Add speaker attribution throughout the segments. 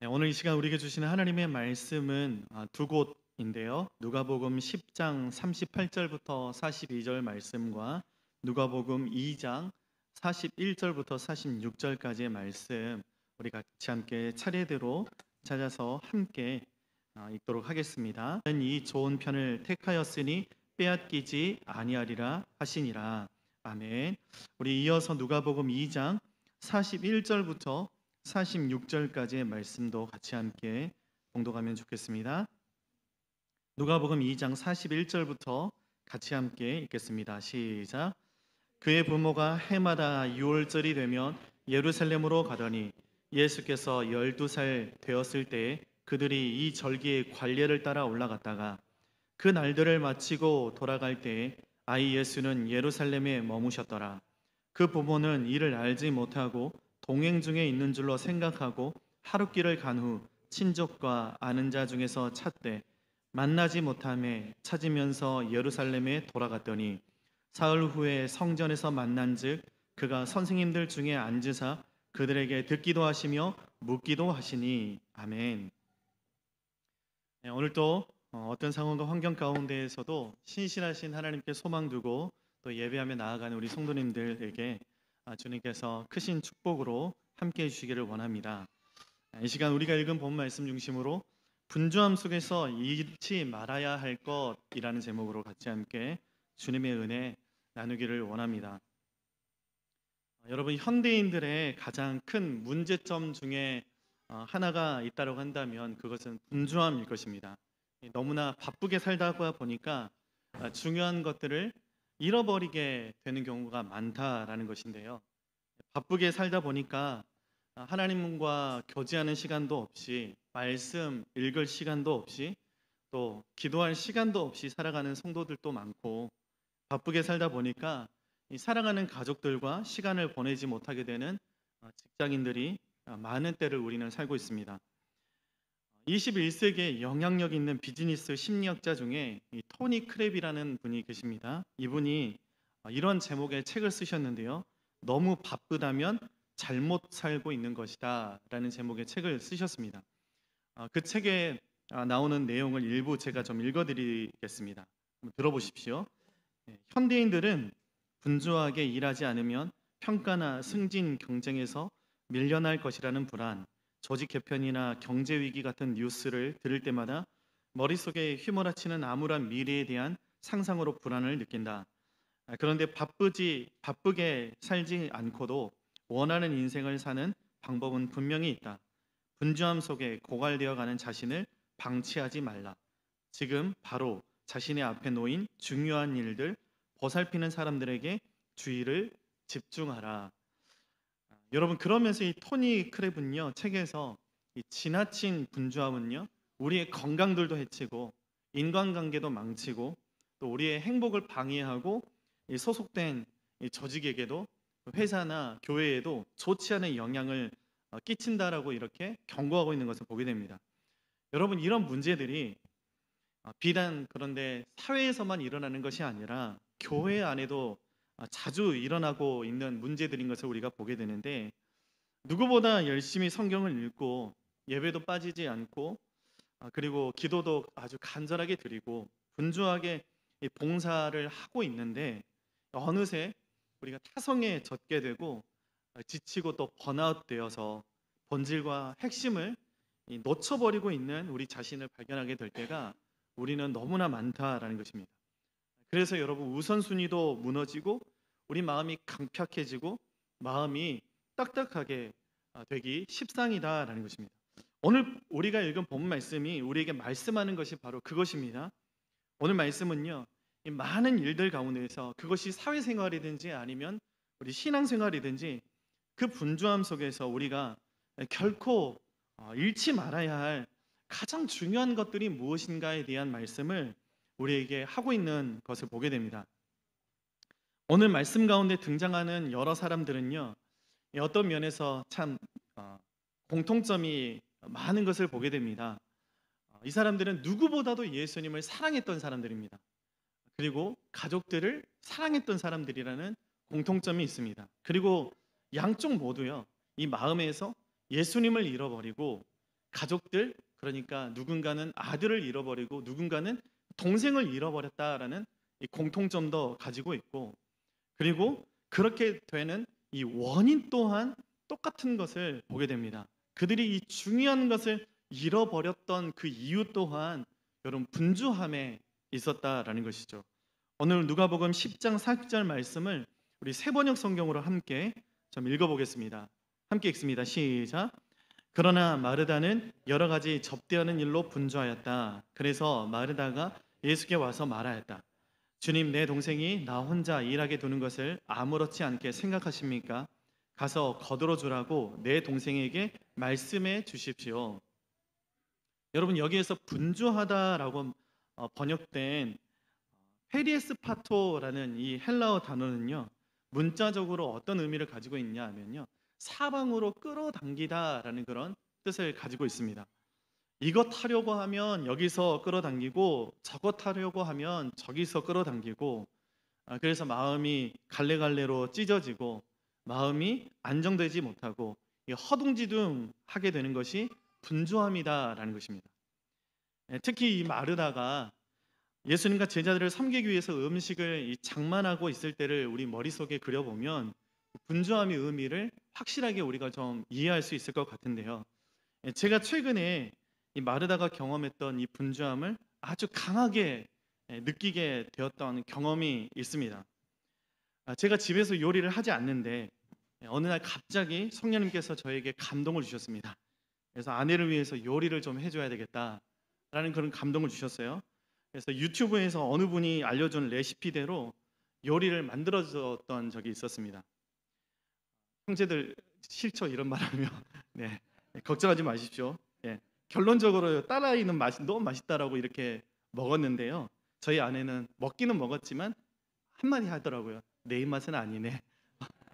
Speaker 1: 오늘 이 시간 우리에게 주시는 하나님의 말씀은 두 곳인데요. 누가복음 10장 38절부터 42절 말씀과 누가복음 2장 41절부터 46절까지의 말씀, 우리 같이 함께 차례대로 찾아서 함께 읽도록 하겠습니다. 이 좋은 편을 택하였으니 빼앗기지 아니하리라 하시니라. 아멘. 우리 이어서 누가복음 2장 41절부터 46절까지의 말씀도 같이 함께 봉독하면 좋겠습니다. 누가복음 2장 41절부터 같이 함께 읽겠습니다. 시작. 그의 부모가 해마다 6월절이 되면 예루살렘으로 가더니 예수께서 12살 되었을 때에 그들이 이 절기의 관례를 따라 올라갔다가 그 날들을 마치고 돌아갈 때에 아이 예수는 예루살렘에 머무셨더라. 그 부모는 이를 알지 못하고 동행 중에 있는 줄로 생각하고 하룻길을 간 후 친족과 아는 자 중에서 찾되 만나지 못함에 찾으면서 예루살렘에 돌아갔더니 사흘 후에 성전에서 만난즉 그가 선생님들 중에 앉으사 그들에게 듣기도 하시며 묻기도 하시니. 아멘. 오늘도 어떤 상황과 환경 가운데에서도 신실하신 하나님께 소망 두고 또 예배하며 나아가는 우리 성도님들에게 주님께서 크신 축복으로 함께해 주시기를 원합니다. 이 시간 우리가 읽은 본 말씀 중심으로 분주함 속에서 잃지 말아야 할 것이라는 제목으로 같이 함께 주님의 은혜 나누기를 원합니다. 여러분, 현대인들의 가장 큰 문제점 중에 하나가 있다고 한다면 그것은 분주함일 것입니다. 너무나 바쁘게 살다 보니까 중요한 것들을 잃어버리게 되는 경우가 많다라는 것인데요. 바쁘게 살다 보니까 하나님과 교제하는 시간도 없이, 말씀 읽을 시간도 없이, 또 기도할 시간도 없이 살아가는 성도들도 많고, 바쁘게 살다 보니까 이 사랑하는 가족들과 시간을 보내지 못하게 되는 직장인들이 많은 때를 우리는 살고 있습니다. 21세기에 영향력 있는 비즈니스 심리학자 중에 이 토니 크랩이라는 분이 계십니다. 이분이 이런 제목의 책을 쓰셨는데요. 너무 바쁘다면 잘못 살고 있는 것이다 라는 제목의 책을 쓰셨습니다. 그 책에 나오는 내용을 일부 제가 좀 읽어드리겠습니다. 한번 들어보십시오. 현대인들은 분주하게 일하지 않으면 평가나 승진 경쟁에서 밀려날 것이라는 불안, 조직 개편이나 경제 위기 같은 뉴스를 들을 때마다 머릿속에 휘몰아치는 암울한 미래에 대한 상상으로 불안을 느낀다. 그런데 바쁘게 살지 않고도 원하는 인생을 사는 방법은 분명히 있다. 분주함 속에 고갈되어 가는 자신을 방치하지 말라. 지금 바로 자신의 앞에 놓인 중요한 일들, 보살피는 사람들에게 주의를 집중하라. 여러분, 그러면서 이 토니 크랩은요, 책에서 이 지나친 분주함은요, 우리의 건강들도 해치고 인간관계도 망치고 또 우리의 행복을 방해하고 이 소속된 이 조직에게도, 회사나 교회에도 좋지 않은 영향을 끼친다라고 이렇게 경고하고 있는 것을 보게 됩니다. 여러분, 이런 문제들이 비단 그런데 사회에서만 일어나는 것이 아니라 교회 안에도 자주 일어나고 있는 문제들인 것을 우리가 보게 되는데, 누구보다 열심히 성경을 읽고 예배도 빠지지 않고 그리고 기도도 아주 간절하게 드리고 분주하게 이 봉사를 하고 있는데, 어느새 우리가 타성에 젖게 되고 지치고 또 번아웃 되어서 본질과 핵심을 놓쳐버리고 있는 우리 자신을 발견하게 될 때가 우리는 너무나 많다라는 것입니다. 그래서 여러분, 우선순위도 무너지고 우리 마음이 강팍해지고 마음이 딱딱하게 되기 십상이다라는 것입니다. 오늘 우리가 읽은 본 말씀이 우리에게 말씀하는 것이 바로 그것입니다. 오늘 말씀은요, 이 많은 일들 가운데서 그것이 사회생활이든지 아니면 우리 신앙생활이든지 그 분주함 속에서 우리가 결코 잃지 말아야 할 가장 중요한 것들이 무엇인가에 대한 말씀을 우리에게 하고 있는 것을 보게 됩니다. 오늘 말씀 가운데 등장하는 여러 사람들은요, 어떤 면에서 참 공통점이 많은 것을 보게 됩니다. 이 사람들은 누구보다도 예수님을 사랑했던 사람들입니다. 그리고 가족들을 사랑했던 사람들이라는 공통점이 있습니다. 그리고 양쪽 모두요, 이 마음에서 예수님을 잃어버리고 가족들, 그러니까 누군가는 아들을 잃어버리고 누군가는 동생을 잃어버렸다라는 이 공통점도 가지고 있고, 그리고 그렇게 되는 이 원인 또한 똑같은 것을 보게 됩니다. 그들이 이 중요한 것을 잃어버렸던 그 이유 또한 여러분 분주함에 있었다라는 것이죠. 오늘 누가복음 10장 40절 말씀을 우리 세번역 성경으로 함께 좀 읽어보겠습니다. 함께 읽습니다. 시작. 그러나 마르다는 여러 가지 접대하는 일로 분주하였다. 그래서 마르다가 예수께 와서 말하였다. 주님, 내 동생이 나 혼자 일하게 두는 것을 아무렇지 않게 생각하십니까? 가서 거들어 주라고 내 동생에게 말씀해 주십시오. 여러분, 여기에서 분주하다라고 번역된 페리에스파토라는 이 헬라어 단어는요, 문자적으로 어떤 의미를 가지고 있냐 하면요, 사방으로 끌어당기다라는 그런 뜻을 가지고 있습니다. 이것 하려고 하면 여기서 끌어당기고 저것 하려고 하면 저기서 끌어당기고, 그래서 마음이 갈래갈래로 찢어지고 마음이 안정되지 못하고 허둥지둥하게 되는 것이 분주함이다라는 것입니다. 특히 이 마르다가 예수님과 제자들을 섬기기 위해서 음식을 장만하고 있을 때를 우리 머릿속에 그려보면 분주함의 의미를 확실하게 우리가 좀 이해할 수 있을 것 같은데요. 제가 최근에 이 마르다가 경험했던 이 분주함을 아주 강하게 느끼게 되었던 경험이 있습니다. 제가 집에서 요리를 하지 않는데 어느 날 갑자기 성령님께서 저에게 감동을 주셨습니다. 그래서 아내를 위해서 요리를 좀 해줘야 되겠다라는 그런 감동을 주셨어요. 그래서 유튜브에서 어느 분이 알려준 레시피대로 요리를 만들어줬던 적이 있었습니다. 형제들 싫죠? 이런 말하면 네, 걱정하지 마십시오. 네, 결론적으로 딸아이는 너무 맛있다라고 이렇게 먹었는데요. 저희 아내는 먹기는 먹었지만 한마디 하더라고요. 내 입맛은 아니네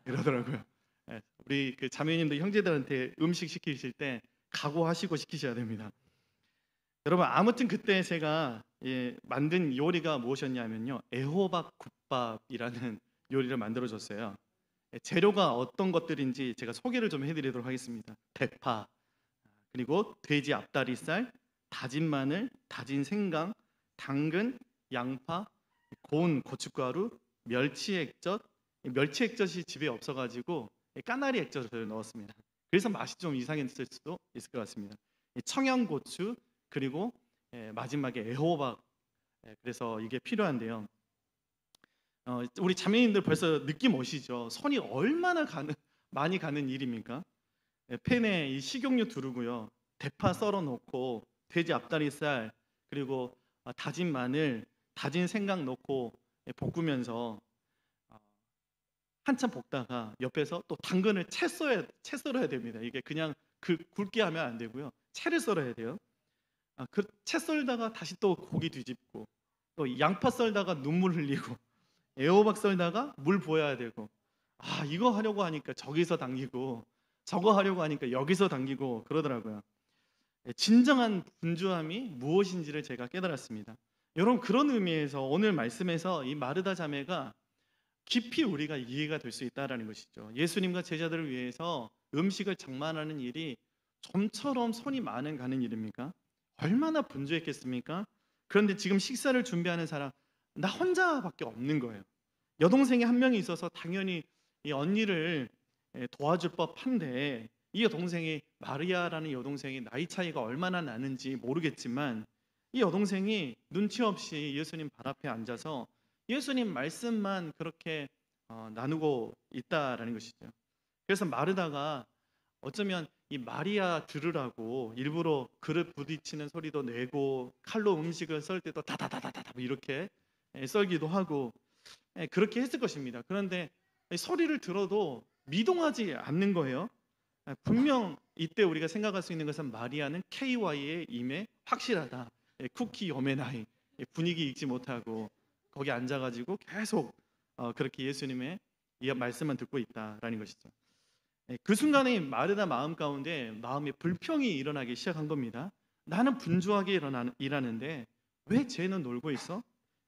Speaker 1: 이러더라고요. 네, 우리 그 자매님들 형제들한테 음식 시키실 때 각오하시고 시키셔야 됩니다. 여러분, 아무튼 그때 제가 만든 요리가 무엇이었냐면요, 애호박 국밥이라는 요리를 만들어줬어요. 재료가 어떤 것들인지 제가 소개를 좀 해드리도록 하겠습니다. 대파, 그리고 돼지 앞다리살, 다진 마늘, 다진 생강, 당근, 양파, 고운 고춧가루, 멸치 액젓. 멸치 액젓이 집에 없어가지고 까나리 액젓을 넣었습니다. 그래서 맛이 좀 이상했을 수도 있을 것 같습니다. 청양고추, 그리고 마지막에 애호박. 그래서 이게 필요한데요. 우리 자매님들 벌써 느낌 오시죠? 손이 얼마나 많이 가는 일입니까? 팬에 이 식용유 두르고요, 대파 썰어 놓고 돼지 앞다리살, 그리고 다진 마늘, 다진 생강 넣고 볶으면서 한참 볶다가 옆에서 또 당근을 채 썰어야 됩니다. 이게 그냥 굵게 하면 안 되고요, 채를 썰어야 돼요. 그 채 썰다가 다시 또 고기 뒤집고, 또 양파 썰다가 눈물 흘리고, 애호박 썰다가 물 부어야 되고, 이거 하려고 하니까 저기서 당기고 저거 하려고 하니까 여기서 당기고 그러더라고요. 진정한 분주함이 무엇인지를 제가 깨달았습니다. 여러분, 그런 의미에서 오늘 말씀에서 이 마르다 자매가 깊이 우리가 이해가 될 수 있다라는 것이죠. 예수님과 제자들을 위해서 음식을 장만하는 일이 좀처럼 손이 많은 가는 일입니까? 얼마나 분주했겠습니까? 그런데 지금 식사를 준비하는 사람 나 혼자밖에 없는 거예요. 여동생이 한 명이 있어서 당연히 이 언니를 도와줄 법한데, 이 여동생이 마리아라는 여동생이 나이 차이가 얼마나 나는지 모르겠지만 이 여동생이 눈치 없이 예수님 발 앞에 앉아서 예수님 말씀만 그렇게 나누고 있다라는 것이죠. 그래서 마르다가 어쩌면 이 마리아 들으라고 일부러 그릇 부딪히는 소리도 내고 칼로 음식을 썰 때도 다다다다다 이렇게 썰기도 하고 그렇게 했을 것입니다. 그런데 소리를 들어도 미동하지 않는 거예요. 분명 이때 우리가 생각할 수 있는 것은 마리아는 KY의 임에 확실하다. 쿠키 요메나이, 분위기 읽지 못하고 거기 앉아가지고 계속 그렇게 예수님의 이 말씀만 듣고 있다라는 것이죠. 그 순간에 마르다 마음 가운데 마음의 불평이 일어나기 시작한 겁니다. 나는 분주하게 일하는데 왜 쟤는 놀고 있어?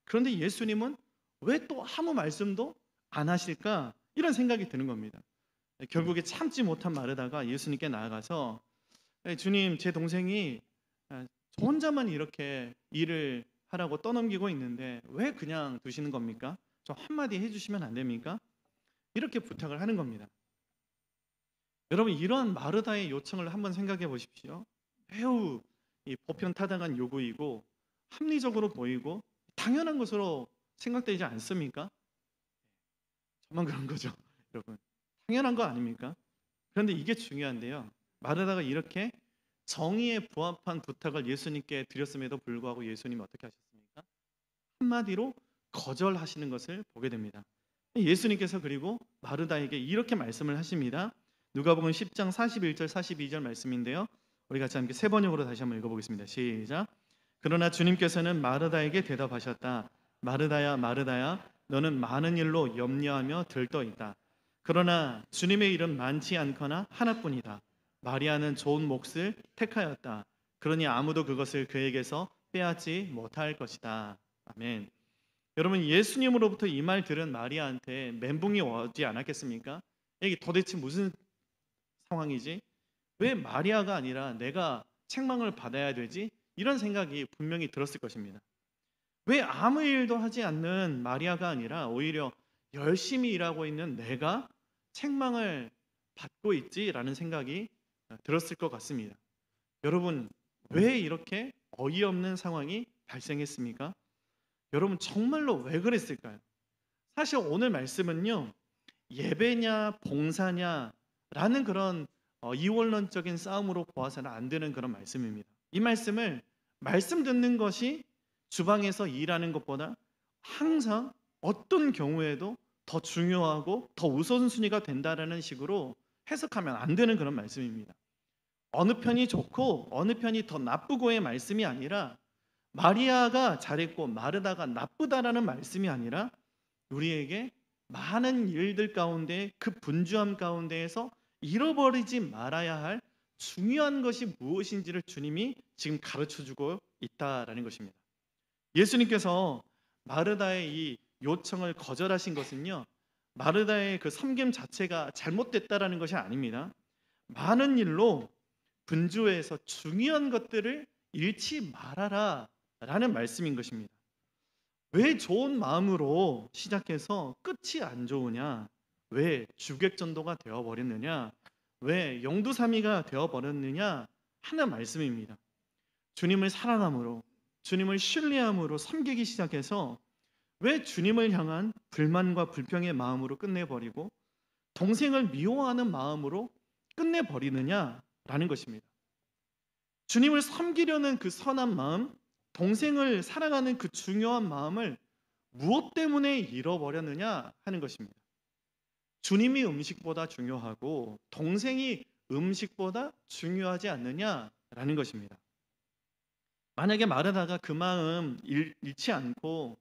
Speaker 1: 그런데 예수님은 왜 또 아무 말씀도 안 하실까? 이런 생각이 드는 겁니다. 결국에 참지 못한 마르다가 예수님께 나아가서 주님, 제 동생이 저 혼자만 이렇게 일을 하라고 떠넘기고 있는데 왜 그냥 두시는 겁니까? 좀 한마디 해주시면 안 됩니까? 이렇게 부탁을 하는 겁니다. 여러분, 이러한 마르다의 요청을 한번 생각해 보십시오. 매우 보편타당한 요구이고 합리적으로 보이고 당연한 것으로 생각되지 않습니까? 저만 그런 거죠, 여러분. 당연한 거 아닙니까? 그런데 이게 중요한데요. 마르다가 이렇게 정의에 부합한 부탁을 예수님께 드렸음에도 불구하고 예수님이 어떻게 하셨습니까? 한마디로 거절하시는 것을 보게 됩니다. 예수님께서 그리고 마르다에게 이렇게 말씀을 하십니다. 누가복음 10장 41절 42절 말씀인데요. 우리 같이 함께 세 번역으로 다시 한번 읽어보겠습니다. 시작. 그러나 주님께서는 마르다에게 대답하셨다. 마르다야, 마르다야, 너는 많은 일로 염려하며 들떠 있다. 그러나 주님의 일은 많지 않거나 하나뿐이다. 마리아는 좋은 몫을 택하였다. 그러니 아무도 그것을 그에게서 빼앗지 못할 것이다. 아멘. 여러분, 예수님으로부터 이 말 들은 마리아한테 멘붕이 오지 않았겠습니까? 이게 도대체 무슨 상황이지? 왜 마리아가 아니라 내가 책망을 받아야 되지? 이런 생각이 분명히 들었을 것입니다. 왜 아무 일도 하지 않는 마리아가 아니라 오히려 열심히 일하고 있는 내가 책망을 받고 있지라는 생각이 들었을 것 같습니다. 여러분, 왜 이렇게 어이없는 상황이 발생했습니까? 여러분, 정말로 왜 그랬을까요? 사실 오늘 말씀은요, 예배냐 봉사냐 라는 그런 이원론적인 싸움으로 보아서는 안 되는 그런 말씀입니다. 이 말씀을 말씀 듣는 것이 주방에서 일하는 것보다 항상 어떤 경우에도 더 중요하고 더 우선순위가 된다라는 식으로 해석하면 안 되는 그런 말씀입니다. 어느 편이 좋고 어느 편이 더 나쁘고의 말씀이 아니라 마리아가 잘했고 마르다가 나쁘다라는 말씀이 아니라 우리에게 많은 일들 가운데 그 분주함 가운데에서 잃어버리지 말아야 할 중요한 것이 무엇인지를 주님이 지금 가르쳐주고 있다라는 것입니다. 예수님께서 마르다의 이 요청을 거절하신 것은요, 마르다의 그 섬김 자체가 잘못됐다라는 것이 아닙니다. 많은 일로 분주해서 중요한 것들을 잃지 말아라 라는 말씀인 것입니다. 왜 좋은 마음으로 시작해서 끝이 안 좋으냐? 왜 주객전도가 되어버렸느냐? 왜 영두사미가 되어버렸느냐? 하는 말씀입니다. 주님을 사랑함으로, 주님을 신뢰함으로 섬기기 시작해서 왜 주님을 향한 불만과 불평의 마음으로 끝내버리고 동생을 미워하는 마음으로 끝내버리느냐라는 것입니다. 주님을 섬기려는 그 선한 마음, 동생을 사랑하는 그 중요한 마음을 무엇 때문에 잃어버렸느냐 하는 것입니다. 주님이 음식보다 중요하고 동생이 음식보다 중요하지 않느냐라는 것입니다. 만약에 마르다가 그 마음 잃지 않고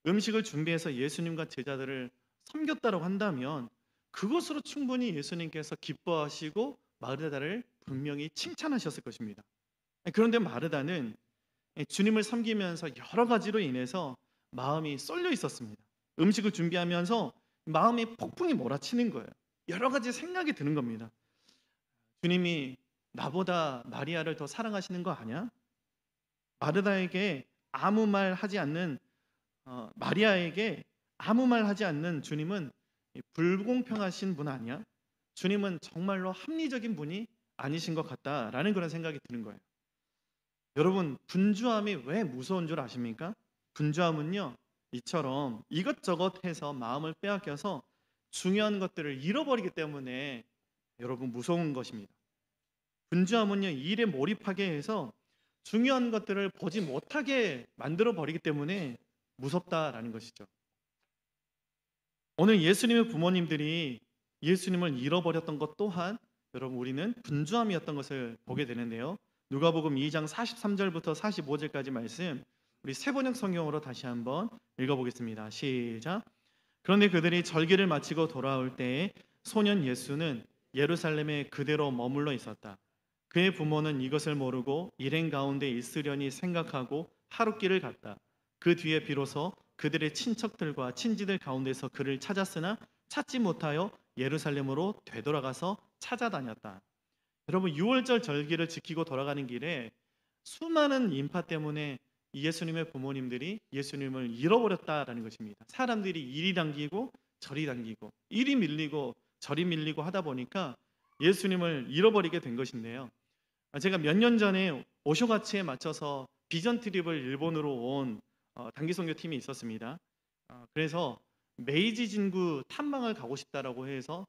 Speaker 1: 음식을 준비해서 예수님과 제자들을 섬겼다고 한다면 그것으로 충분히 예수님께서 기뻐하시고 마르다를 분명히 칭찬하셨을 것입니다. 그런데 마르다는 주님을 섬기면서 여러 가지로 인해서 마음이 쏠려 있었습니다. 음식을 준비하면서 마음이 폭풍이 몰아치는 거예요. 여러 가지 생각이 드는 겁니다. 주님이 나보다 마리아를 더 사랑하시는 거 아니야? 마르다에게 아무 말 하지 않는 마리아에게 아무 말 하지 않는 주님은 불공평하신 분 아니야? 주님은 정말로 합리적인 분이 아니신 것 같다라는 그런 생각이 드는 거예요. 여러분, 분주함이 왜 무서운 줄 아십니까? 분주함은요, 이처럼 이것저것 해서 마음을 빼앗겨서 중요한 것들을 잃어버리기 때문에 여러분 무서운 것입니다. 분주함은요, 일에 몰입하게 해서 중요한 것들을 보지 못하게 만들어 버리기 때문에 무섭다라는 것이죠. 오늘 예수님의 부모님들이 예수님을 잃어버렸던 것 또한 여러분 우리는 분주함이었던 것을 보게 되는데요. 누가복음 2장 43절부터 45절까지 말씀 우리 세번역 성경으로 다시 한번 읽어보겠습니다. 시작. 그런데 그들이 절기를 마치고 돌아올 때에 소년 예수는 예루살렘에 그대로 머물러 있었다. 그의 부모는 이것을 모르고 일행 가운데 있으려니 생각하고 하룻길을 갔다. 그 뒤에 비로소 그들의 친척들과 친지들 가운데서 그를 찾았으나 찾지 못하여 예루살렘으로 되돌아가서 찾아다녔다. 여러분 6월절 절기를 지키고 돌아가는 길에 수많은 인파 때문에 예수님의 부모님들이 예수님을 잃어버렸다라는 것입니다. 사람들이 이리 당기고 저리 당기고 이리 밀리고 저리 밀리고 하다 보니까 예수님을 잃어버리게 된 것인데요. 제가 몇 년 전에 오쇼가치에 맞춰서 비전 트립을 일본으로 온 단기 선교팀이 있었습니다. 그래서 메이지 진구 탐방을 가고 싶다라고 해서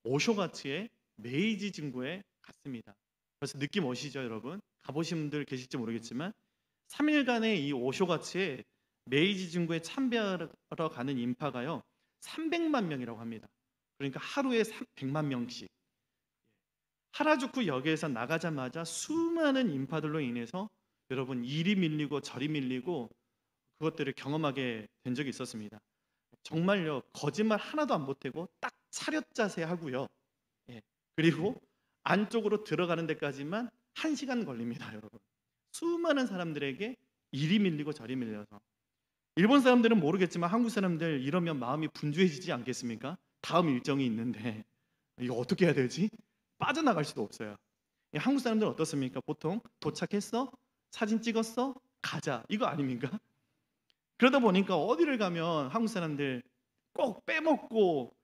Speaker 1: 오쇼가치에 메이지 진구에 갔습니다. 그래서 느낌 오시죠, 여러분? 가보신 분들 계실지 모르겠지만 3일간의 이 오쇼가치에 메이지 진구에 참배하러 가는 인파가요 300만 명이라고 합니다. 그러니까 하루에 100만 명씩. 하라주쿠 역에서 나가자마자 수많은 인파들로 인해서 여러분 이리 밀리고 저리 밀리고 그것들을 경험하게 된 적이 있었습니다. 정말요 거짓말 하나도 안 보태고 딱 차렷 자세 하고요. 그리고 안쪽으로 들어가는 데까지만 1시간 걸립니다, 여러분. 수많은 사람들에게 이리 밀리고 저리 밀려서 일본 사람들은 모르겠지만 한국 사람들 이러면 마음이 분주해지지 않겠습니까? 다음 일정이 있는데 이거 어떻게 해야 되지? 빠져나갈 수도 없어요. 한국 사람들은 어떻습니까? 보통 도착했어? 사진 찍었어? 가자. 이거 아닙니까? 그러다 보니까 어디를 가면 한국 사람들 꼭 빼먹고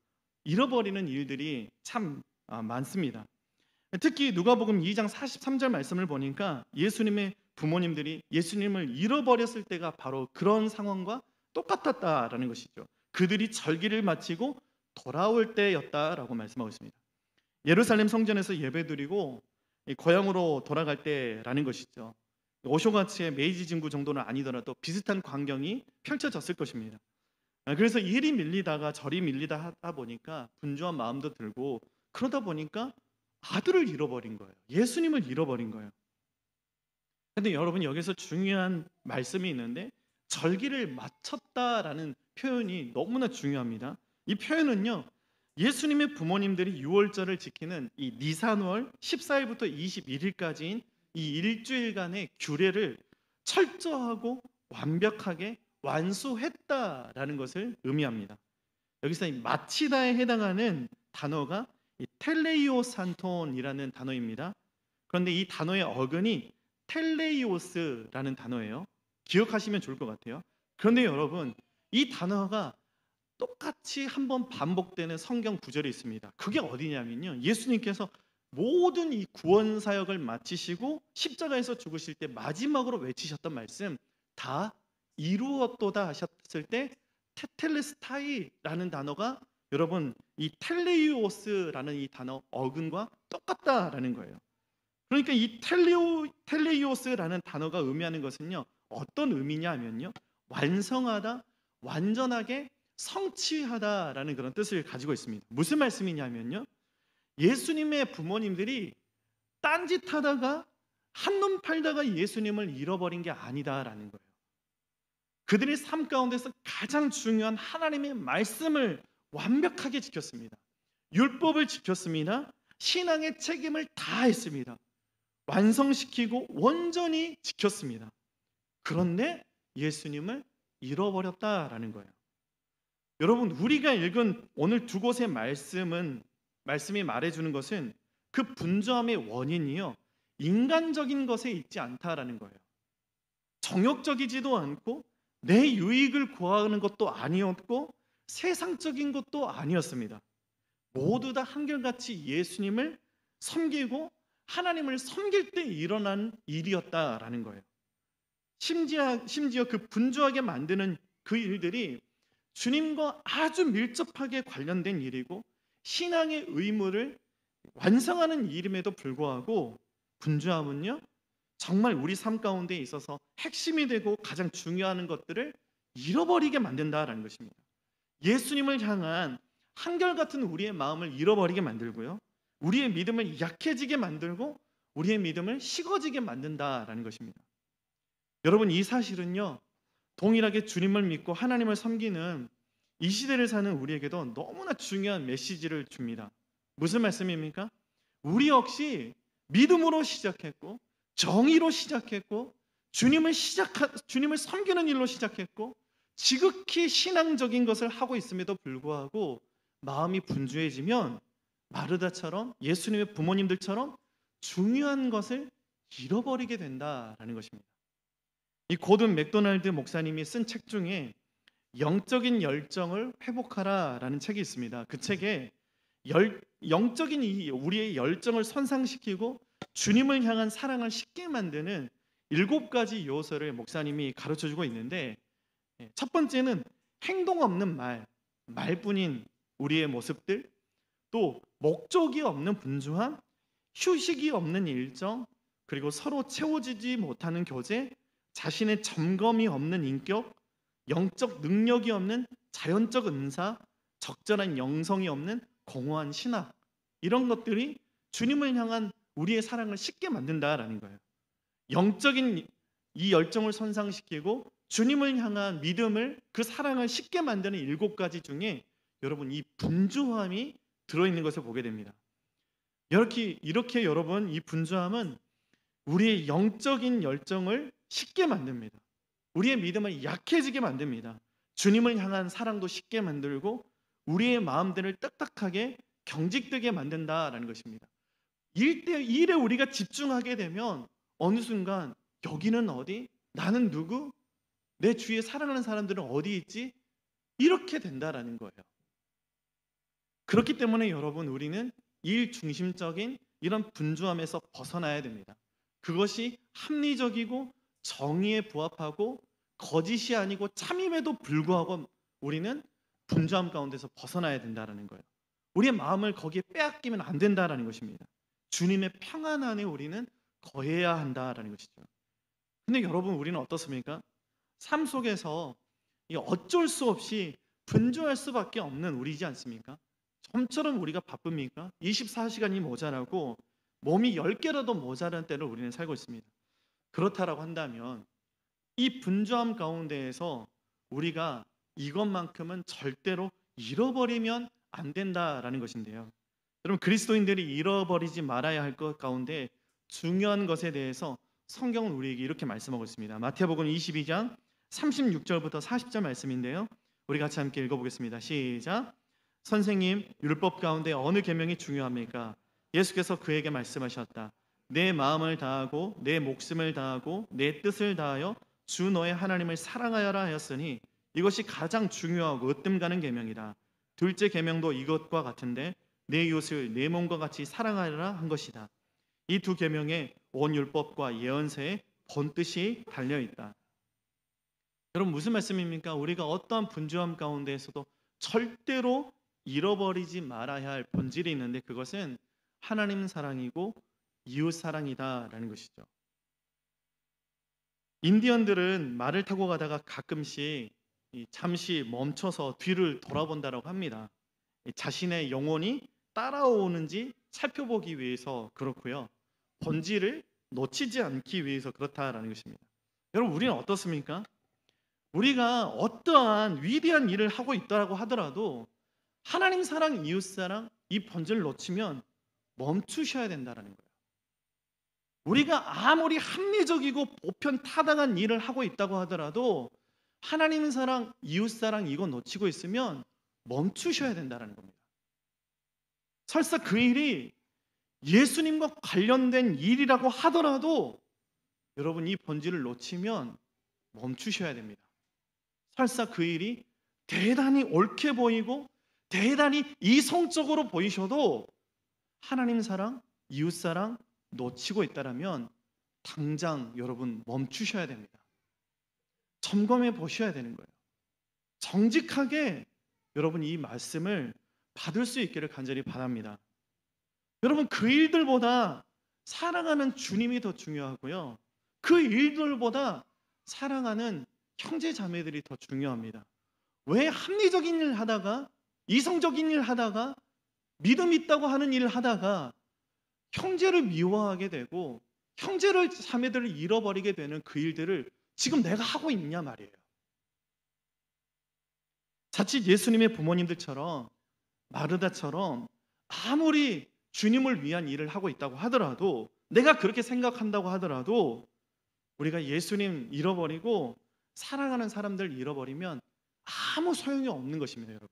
Speaker 1: 잃어버리는 일들이 참 많습니다. 특히 누가복음 2장 43절 말씀을 보니까 예수님의 부모님들이 예수님을 잃어버렸을 때가 바로 그런 상황과 똑같았다라는 것이죠. 그들이 절기를 마치고 돌아올 때였다라고 말씀하고 있습니다. 예루살렘 성전에서 예배드리고 고향으로 돌아갈 때라는 것이죠. 오쇼가치의 메이지 진구 정도는 아니더라도 비슷한 광경이 펼쳐졌을 것입니다. 그래서 이리 밀리다가 저리 밀리다 하다 보니까 분주한 마음도 들고 그러다 보니까 아들을 잃어버린 거예요. 예수님을 잃어버린 거예요. 근데 여러분 여기서 중요한 말씀이 있는데 절기를 마쳤다라는 표현이 너무나 중요합니다. 이 표현은요. 예수님의 부모님들이 유월절을 지키는 이 니산월 14일부터 21일까지인 이 일주일간의 규례를 철저하고 완벽하게 완수했다라는 것을 의미합니다. 여기서 이 마치다에 해당하는 단어가 이 텔레이오산톤이라는 단어입니다. 그런데 이 단어의 어근이 텔레이오스라는 단어예요. 기억하시면 좋을 것 같아요. 그런데 여러분 이 단어가 똑같이 한번 반복되는 성경 구절이 있습니다. 그게 어디냐면요. 예수님께서 모든 이 구원 사역을 마치시고 십자가에서 죽으실 때 마지막으로 외치셨던 말씀 다 이루었도다 하셨을 때 테텔레스타이라는 단어가 여러분 이 텔레이오스라는 이 단어 어근과 똑같다라는 거예요. 그러니까 이 텔레이오스라는 단어가 의미하는 것은요. 어떤 의미냐면요. 완성하다, 완전하게 성취하다라는 그런 뜻을 가지고 있습니다. 무슨 말씀이냐면요. 예수님의 부모님들이 딴짓하다가 한눈 팔다가 예수님을 잃어버린 게 아니다라는 거예요. 그들의 삶 가운데서 가장 중요한 하나님의 말씀을 완벽하게 지켰습니다. 율법을 지켰습니다. 신앙의 책임을 다했습니다. 완성시키고 온전히 지켰습니다. 그런데 예수님을 잃어버렸다라는 거예요. 여러분 우리가 읽은 오늘 두 곳의 말씀이 말해주는 것은 그 분주함의 원인이요 인간적인 것에 있지 않다라는 거예요. 정욕적이지도 않고 내 유익을 구하는 것도 아니었고 세상적인 것도 아니었습니다. 모두 다 한결같이 예수님을 섬기고 하나님을 섬길 때 일어난 일이었다라는 거예요. 심지어 그 분주하게 만드는 그 일들이 주님과 아주 밀접하게 관련된 일이고 신앙의 의무를 완성하는 일임에도 불구하고 분주함은요 정말 우리 삶 가운데 있어서 핵심이 되고 가장 중요한 것들을 잃어버리게 만든다라는 것입니다. 예수님을 향한 한결같은 우리의 마음을 잃어버리게 만들고요 우리의 믿음을 약해지게 만들고 우리의 믿음을 식어지게 만든다라는 것입니다. 여러분 이 사실은요 동일하게 주님을 믿고 하나님을 섬기는 이 시대를 사는 우리에게도 너무나 중요한 메시지를 줍니다. 무슨 말씀입니까? 우리 역시 믿음으로 시작했고 정의로 시작했고 주님을 섬기는 일로 시작했고 지극히 신앙적인 것을 하고 있음에도 불구하고 마음이 분주해지면 마르다처럼 예수님의 부모님들처럼 중요한 것을 잃어버리게 된다라는 것입니다. 이 고든 맥도날드 목사님이 쓴 책 중에 영적인 열정을 회복하라라는 책이 있습니다. 그 책에 영적인 우리의 열정을 손상시키고 주님을 향한 사랑을 쉽게 만드는 7가지 요소를 목사님이 가르쳐주고 있는데, 첫 번째는 행동 없는 말뿐인 우리의 모습들, 또 목적이 없는 분주함, 휴식이 없는 일정, 그리고 서로 채워지지 못하는 교제, 자신의 점검이 없는 인격, 영적 능력이 없는 자연적 은사, 적절한 영성이 없는 공허한 신학, 이런 것들이 주님을 향한 우리의 사랑을 쉽게 만든다라는 거예요. 영적인 이 열정을 손상시키고 주님을 향한 믿음을, 그 사랑을 쉽게 만드는 7가지 중에 여러분 이 분주함이 들어있는 것을 보게 됩니다. 이렇게 여러분 이 분주함은 우리의 영적인 열정을 쉽게 만듭니다. 우리의 믿음을 약해지게 만듭니다. 주님을 향한 사랑도 쉽게 만들고 우리의 마음들을 딱딱하게 경직되게 만든다라는 것입니다. 일에 우리가 집중하게 되면 어느 순간 여기는 어디? 나는 누구? 내 주위에 사랑하는 사람들은 어디 있지? 이렇게 된다라는 거예요. 그렇기 때문에 여러분 우리는 일 중심적인 이런 분주함에서 벗어나야 됩니다. 그것이 합리적이고 정의에 부합하고 거짓이 아니고 참임에도 불구하고 우리는 분주함 가운데서 벗어나야 된다는 거예요. 우리의 마음을 거기에 빼앗기면 안 된다는 것입니다. 주님의 평안 안에 우리는 거해야 한다는 것이죠. 근데 여러분 우리는 어떻습니까? 삶 속에서 어쩔 수 없이 분주할 수밖에 없는 우리지 않습니까? 좀처럼 우리가 바쁩니까? 24시간이 모자라고 몸이 10개라도 모자란 때를 우리는 살고 있습니다. 그렇다라고 한다면 이 분주함 가운데에서 우리가 이것만큼은 절대로 잃어버리면 안 된다라는 것인데요. 여러분 그리스도인들이 잃어버리지 말아야 할 것 가운데 중요한 것에 대해서 성경은 우리에게 이렇게 말씀하고 있습니다. 마태복음 22장 36절부터 40절 말씀인데요. 우리 같이 함께 읽어보겠습니다. 시작. 선생님, 율법 가운데 어느 계명이 중요합니까? 예수께서 그에게 말씀하셨다. 내 마음을 다하고 내 목숨을 다하고 내 뜻을 다하여 주 너의 하나님을 사랑하여라 하였으니 이것이 가장 중요하고 으뜸 가는 계명이다. 둘째 계명도 이것과 같은데 내 이웃을 내 몸과 같이 사랑하여라 한 것이다. 이 두 계명에 온 율법과 예언서에 본뜻이 달려 있다. 여러분 무슨 말씀입니까? 우리가 어떠한 분주함 가운데에서도 절대로 잃어버리지 말아야 할 본질이 있는데 그것은 하나님 사랑이고 이웃 사랑이다라는 것이죠. 인디언들은 말을 타고 가다가 가끔씩 잠시 멈춰서 뒤를 돌아본다라고 합니다. 자신의 영혼이 따라오는지 살펴보기 위해서 그렇고요. 본질을 놓치지 않기 위해서 그렇다라는 것입니다. 여러분 우리는 어떻습니까? 우리가 어떠한 위대한 일을 하고 있다고 하더라도 하나님 사랑, 이웃 사랑 이 본질을 놓치면 멈추셔야 된다는 거예요. 우리가 아무리 합리적이고 보편 타당한 일을 하고 있다고 하더라도 하나님 사랑, 이웃 사랑 이거 놓치고 있으면 멈추셔야 된다는 겁니다. 설사 그 일이 예수님과 관련된 일이라고 하더라도 여러분 이 본질을 놓치면 멈추셔야 됩니다. 설사 그 일이 대단히 옳게 보이고 대단히 이성적으로 보이셔도 하나님 사랑, 이웃 사랑 놓치고 있다라면 당장 여러분 멈추셔야 됩니다. 점검해 보셔야 되는 거예요. 정직하게 여러분 이 말씀을 받을 수 있기를 간절히 바랍니다. 여러분 그 일들보다 사랑하는 주님이 더 중요하고요. 그 일들보다 사랑하는 형제 자매들이 더 중요합니다. 왜 합리적인 일 하다가 이성적인 일 하다가 믿음 있다고 하는 일을 하다가 형제를 미워하게 되고 형제를 자매들을 잃어버리게 되는 그 일들을 지금 내가 하고 있냐 말이에요. 자칫 예수님의 부모님들처럼 마르다처럼 아무리 주님을 위한 일을 하고 있다고 하더라도 내가 그렇게 생각한다고 하더라도 우리가 예수님 잃어버리고 사랑하는 사람들 잃어버리면 아무 소용이 없는 것입니다, 여러분.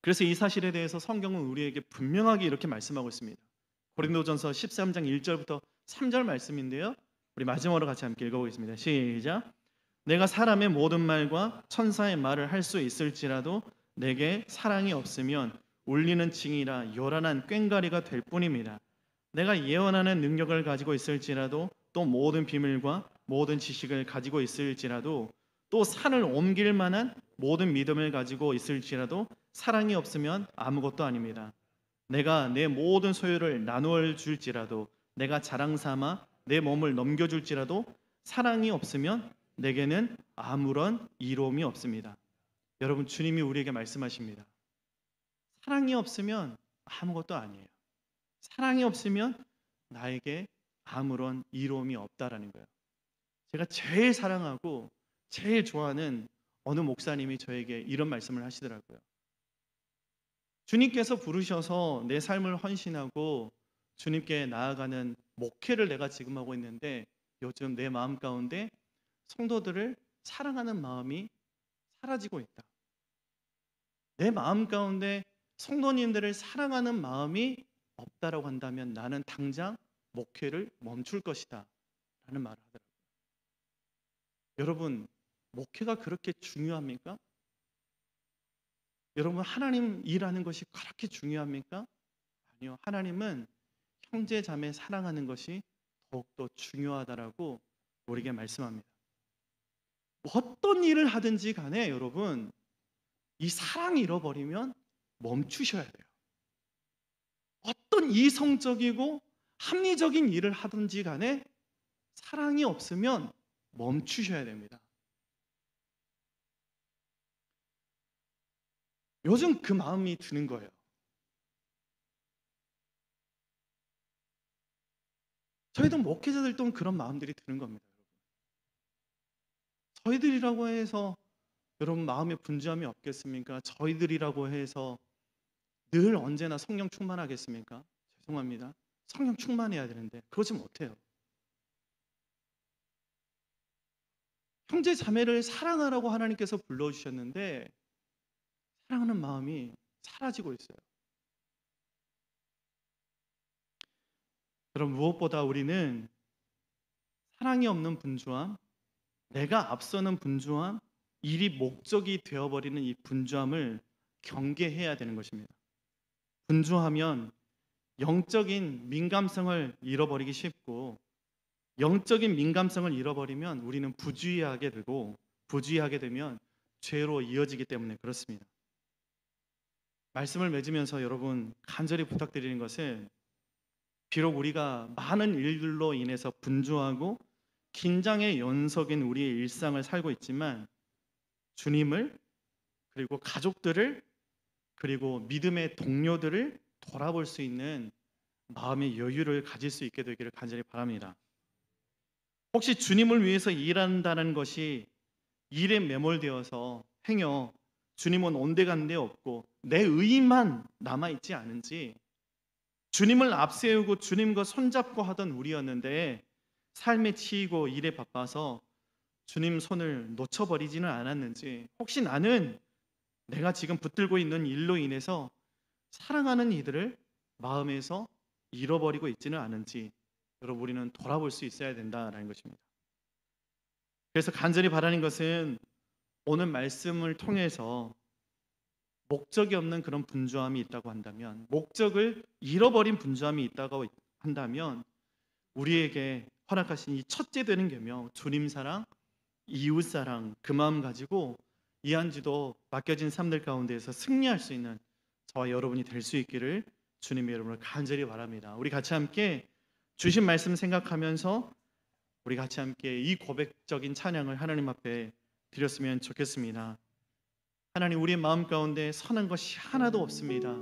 Speaker 1: 그래서 이 사실에 대해서 성경은 우리에게 분명하게 이렇게 말씀하고 있습니다. 고린도전서 13장 1절부터 3절 말씀인데요. 우리 마지막으로 같이 함께 읽어보겠습니다. 시작. 내가 사람의 모든 말과 천사의 말을 할 수 있을지라도 내게 사랑이 없으면 울리는 징이라 요란한 꽹과리가 될 뿐입니다. 내가 예언하는 능력을 가지고 있을지라도 또 모든 비밀과 모든 지식을 가지고 있을지라도 또 산을 옮길 만한 모든 믿음을 가지고 있을지라도 사랑이 없으면 아무것도 아닙니다. 내가 내 모든 소유를 나누어 줄지라도 내가 자랑 삼아 내 몸을 넘겨줄지라도 사랑이 없으면 내게는 아무런 이로움이 없습니다. 여러분, 주님이 우리에게 말씀하십니다. 사랑이 없으면 아무것도 아니에요. 사랑이 없으면 나에게 아무런 이로움이 없다라는 거예요. 제가 제일 사랑하고 제일 좋아하는 어느 목사님이 저에게 이런 말씀을 하시더라고요. 주님께서 부르셔서 내 삶을 헌신하고 주님께 나아가는 목회를 내가 지금 하고 있는데 요즘 내 마음 가운데 성도들을 사랑하는 마음이 사라지고 있다. 내 마음 가운데 성도님들을 사랑하는 마음이 없다라고 한다면 나는 당장 목회를 멈출 것이다 라는 말을 하더라고요. 여러분, 목회가 그렇게 중요합니까? 여러분, 하나님 일하는 것이 그렇게 중요합니까? 아니요. 하나님은 형제 자매 사랑하는 것이 더욱더 중요하다라고 우리에게 말씀합니다. 어떤 일을 하든지 간에 여러분, 이 사랑 잃어버리면 멈추셔야 돼요. 어떤 이성적이고 합리적인 일을 하든지 간에 사랑이 없으면 멈추셔야 됩니다. 요즘 그 마음이 드는 거예요. 저희도 목회자들 또한 그런 마음들이 드는 겁니다. 저희들이라고 해서 여러분 마음에 분주함이 없겠습니까? 저희들이라고 해서 늘 언제나 성령 충만하겠습니까? 죄송합니다. 성령 충만해야 되는데 그러지 못해요. 형제 자매를 사랑하라고 하나님께서 불러주셨는데 사랑하는 마음이 사라지고 있어요. 여러분, 무엇보다 우리는 사랑이 없는 분주함, 내가 앞서는 분주함, 일이 목적이 되어버리는 이 분주함을 경계해야 되는 것입니다. 분주하면 영적인 민감성을 잃어버리기 쉽고, 영적인 민감성을 잃어버리면 우리는 부주의하게 되고, 부주의하게 되면 죄로 이어지기 때문에 그렇습니다. 말씀을 맺으면서 여러분 간절히 부탁드리는 것은, 비록 우리가 많은 일들로 인해서 분주하고 긴장의 연속인 우리의 일상을 살고 있지만 주님을, 그리고 가족들을, 그리고 믿음의 동료들을 돌아볼 수 있는 마음의 여유를 가질 수 있게 되기를 간절히 바랍니다. 혹시 주님을 위해서 일한다는 것이 일에 매몰되어서 행여 주님은 온데간데 없고 내 의만 남아있지 않은지, 주님을 앞세우고 주님과 손잡고 하던 우리였는데 삶에 치이고 일에 바빠서 주님 손을 놓쳐버리지는 않았는지, 혹시 나는 내가 지금 붙들고 있는 일로 인해서 사랑하는 이들을 마음에서 잃어버리고 있지는 않은지 여러분, 우리는 돌아볼 수 있어야 된다라는 것입니다. 그래서 간절히 바라는 것은 오늘 말씀을 통해서 목적이 없는 그런 분주함이 있다고 한다면, 목적을 잃어버린 분주함이 있다고 한다면 우리에게 허락하신 이 첫째 되는 계명, 주님 사랑, 이웃 사랑, 그 마음 가지고 이 한 주도 맡겨진 삶들 가운데에서 승리할 수 있는 저와 여러분이 될 수 있기를 주님의 여러분을 간절히 바랍니다. 우리 같이 함께 주신 말씀 생각하면서 우리 같이 함께 이 고백적인 찬양을 하나님 앞에 드렸으면 좋겠습니다. 하나님, 우리의 마음 가운데 선한 것이 하나도 없습니다.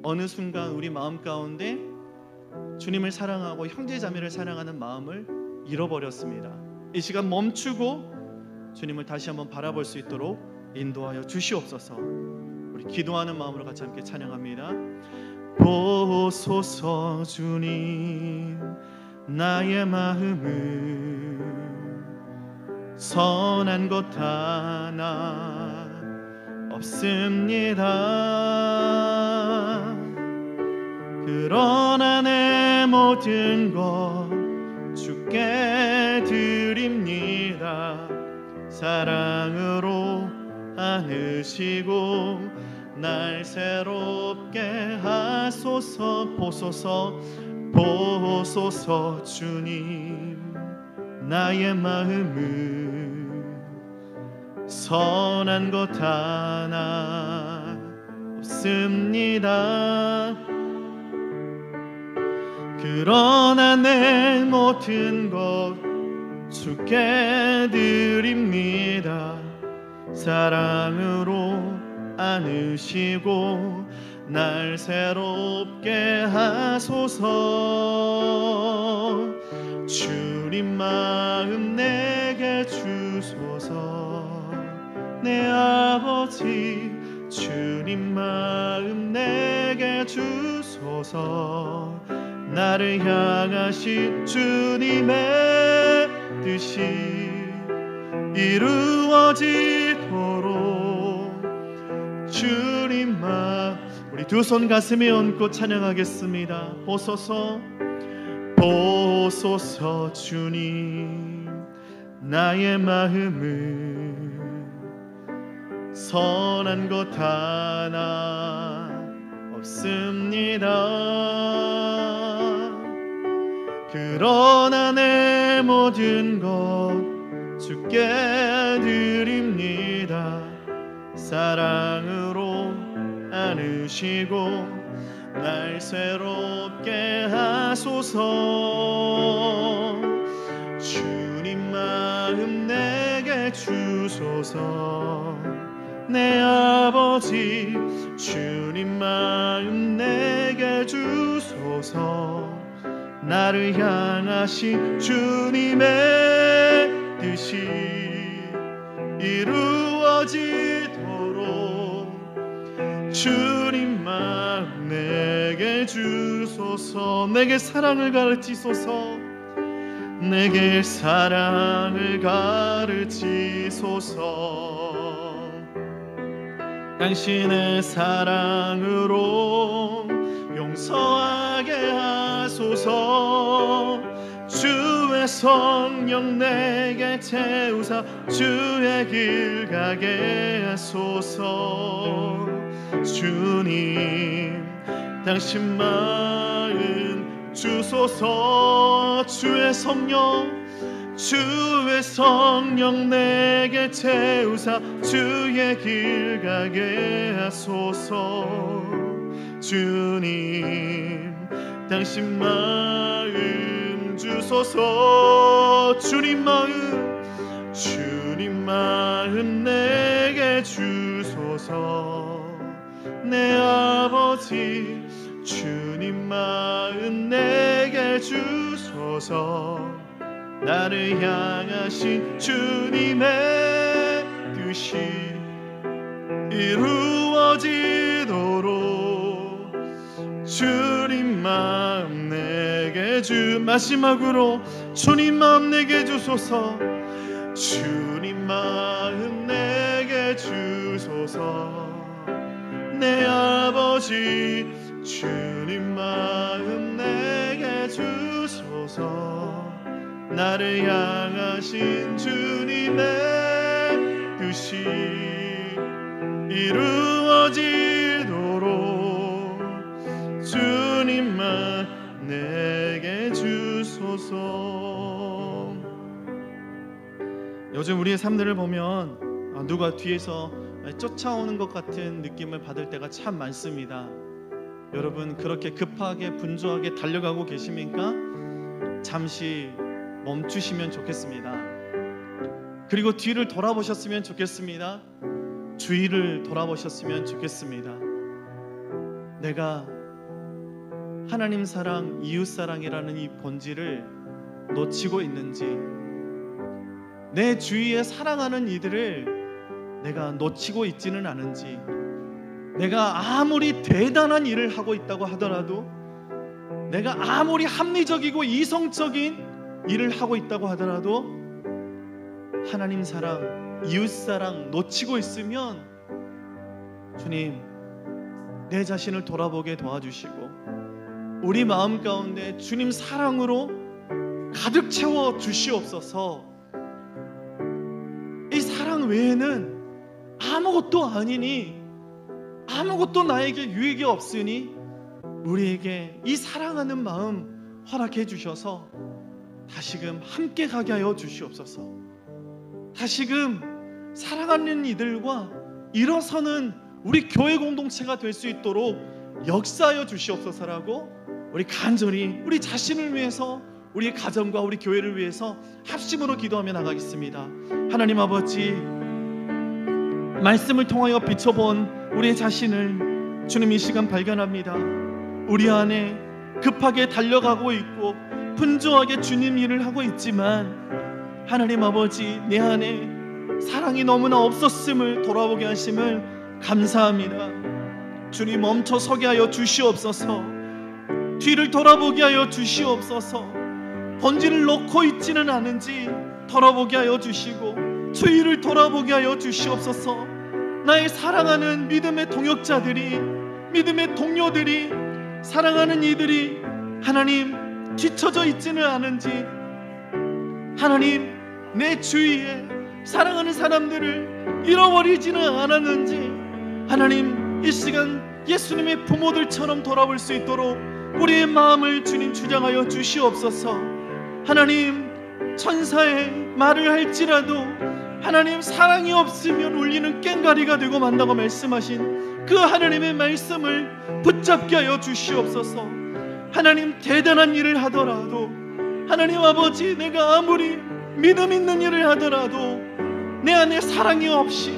Speaker 1: 어느 순간 우리 마음 가운데 주님을 사랑하고 형제 자매를 사랑하는 마음을 잃어버렸습니다. 이 시간 멈추고 주님을 다시 한번 바라볼 수 있도록 인도하여 주시옵소서. 우리 기도하는 마음으로 같이 함께 찬양합니다. 보소서 주님, 나의 마음을 선한 것 하나 없습니다. 그러나 내 모든 것 주께 드립니다. 사랑으로 안으시고 날 새롭게 하소서. 보소서 주님. 나의 마음은 선한 것 하나 없습니다. 그러나 내 모든 것 주께 드립니다. 사랑으로 안으시고 날 새롭게 하소서. 주님 마음 내게 주소서. 내 아버지 주님 마음 내게 주소서. 나를 향하신 주님의 뜻이 이루어지도록 주님 마음. 우리 두 손 가슴에 얹고 찬양하겠습니다. 보소서 주님. 나의 마음은 선한 것 하나 없습니다. 그러나 내 모든 것 주께 드립니다. 사랑으로 안으시고 날 새롭게 하소서. 주님 마음 내게 주소서. 내 아버지 주님 마음 내게 주소서. 나를 향하신 주님의 뜻이 이루어지도록 주님 마음 내게 주소서. 내게 사랑을 가르치소서. 내게 사랑을 가르치소서. 당신의 사랑으로 용서하게 하소서. 주의 성령 내게 채우사 주의 길 가게 하소서. 주님 당신 마음 주소서. 주의 성령 내게 채우사 주의 길 가게 하소서. 주님 당신 마음 주소서. 주님 마음 내게 주소서. 내 아버지 주님 마음 내게 주소서. 나를 향하신 주님의 뜻이 이루어지도록 주님 마음 내게 마지막으로 주님 마음 내게 주소서. 주님 마음 내게 주소서. 내 아버지 주님 마음 내게 주소서. 나를 향하신 주님의 뜻이 이루어지도록 주님만 내게 주소서. 요즘 우리의 삶들을 보면 누가 뒤에서 쫓아오는 것 같은 느낌을 받을 때가 참 많습니다. 여러분 그렇게 급하게 분주하게 달려가고 계십니까? 잠시 멈추시면 좋겠습니다. 그리고 뒤를 돌아보셨으면 좋겠습니다. 주위를 돌아보셨으면 좋겠습니다. 내가 하나님 사랑, 이웃 사랑이라는 이 본질을 놓치고 있는지, 내 주위에 사랑하는 이들을 내가 놓치고 있지는 않은지, 내가 아무리 대단한 일을 하고 있다고 하더라도, 내가 아무리 합리적이고 이성적인 일을 하고 있다고 하더라도 하나님 사랑, 이웃 사랑 놓치고 있으면 주님, 내 자신을 돌아보게 도와주시고 우리 마음 가운데 주님 사랑으로 가득 채워 주시옵소서. 이 사랑 외에는 아무것도 아니니, 아무것도 나에게 유익이 없으니 우리에게 이 사랑하는 마음 허락해 주셔서 다시금 함께 가게 하여 주시옵소서. 다시금 사랑하는 이들과 일어서는 우리 교회 공동체가 될 수 있도록 역사하여 주시옵소서라고 우리 간절히 우리 자신을 위해서, 우리 가정과 우리 교회를 위해서 합심으로 기도하며 나가겠습니다. 하나님 아버지, 말씀을 통하여 비춰본 우리의 자신을 주님 이 시간 발견합니다. 우리 안에 급하게 달려가고 있고 분주하게 주님 일을 하고 있지만 하나님 아버지, 내 안에 사랑이 너무나 없었음을 돌아보게 하심을 감사합니다. 주님, 멈춰 서게 하여 주시옵소서. 뒤를 돌아보게 하여 주시옵소서. 본질을 놓고 있지는 않은지 돌아보게 하여 주시고 주위를 돌아보게 하여 주시옵소서. 나의 사랑하는 믿음의 동역자들이, 믿음의 동료들이, 사랑하는 이들이 하나님 뒤처져 있지는 않은지, 하나님 내 주위에 사랑하는 사람들을 잃어버리지는 않았는지 하나님 이 시간 예수님의 부모들처럼 돌아볼 수 있도록 우리의 마음을 주님 주장하여 주시옵소서. 하나님, 천사의 말을 할지라도 하나님 사랑이 없으면 울리는 꽹과리가 되고 만다고 말씀하신 그 하나님의 말씀을 붙잡게 하여 주시옵소서. 하나님, 대단한 일을 하더라도, 하나님 아버지, 내가 아무리 믿음 있는 일을 하더라도 내 안에 사랑이 없이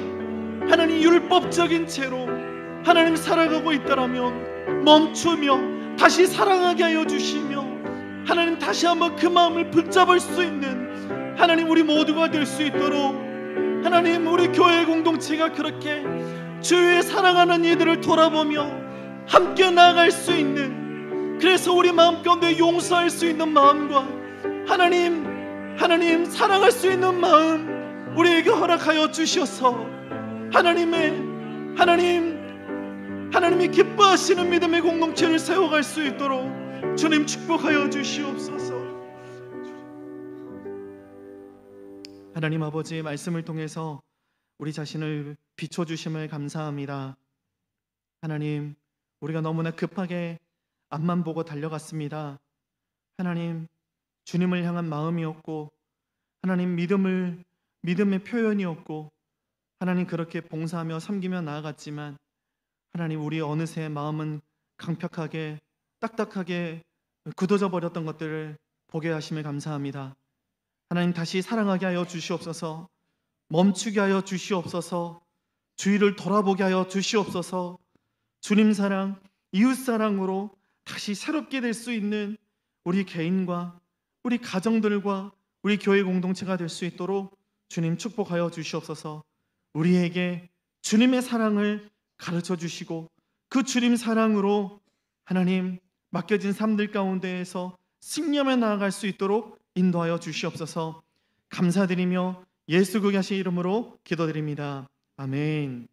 Speaker 1: 하나님 율법적인 채로 하나님 살아가고 있다라면 멈추며 다시 사랑하게 하여 주시며 하나님 다시 한번 그 마음을 붙잡을 수 있는 하나님 우리 모두가 될 수 있도록 하나님, 우리 교회 공동체가 그렇게 주위에 사랑하는 이들을 돌아보며 함께 나아갈 수 있는, 그래서 우리 마음 가운데 용서할 수 있는 마음과 하나님 사랑할 수 있는 마음 우리에게 허락하여 주셔서 하나님이 기뻐하시는 믿음의 공동체를 세워갈 수 있도록 주님 축복하여 주시옵소서. 하나님 아버지의 말씀을 통해서 우리 자신을 비춰주심을 감사합니다. 하나님, 우리가 너무나 급하게 앞만 보고 달려갔습니다. 하나님, 주님을 향한 마음이었고 하나님 믿음의 표현이었고 하나님 그렇게 봉사하며 섬기며 나아갔지만 하나님, 우리 어느새 마음은 강팍하게 딱딱하게 굳어져 버렸던 것들을 보게 하심을 감사합니다. 하나님, 다시 사랑하게 하여 주시옵소서. 멈추게 하여 주시옵소서. 주위를 돌아보게 하여 주시옵소서. 주님 사랑, 이웃 사랑으로 다시 새롭게 될 수 있는 우리 개인과 우리 가정들과 우리 교회 공동체가 될 수 있도록 주님 축복하여 주시옵소서. 우리에게 주님의 사랑을 가르쳐 주시고 그 주님 사랑으로 하나님 맡겨진 삶들 가운데에서 승리하며 나아갈 수 있도록 인도하여 주시옵소서. 감사드리며 예수 그리스도의 이름으로 기도드립니다. 아멘.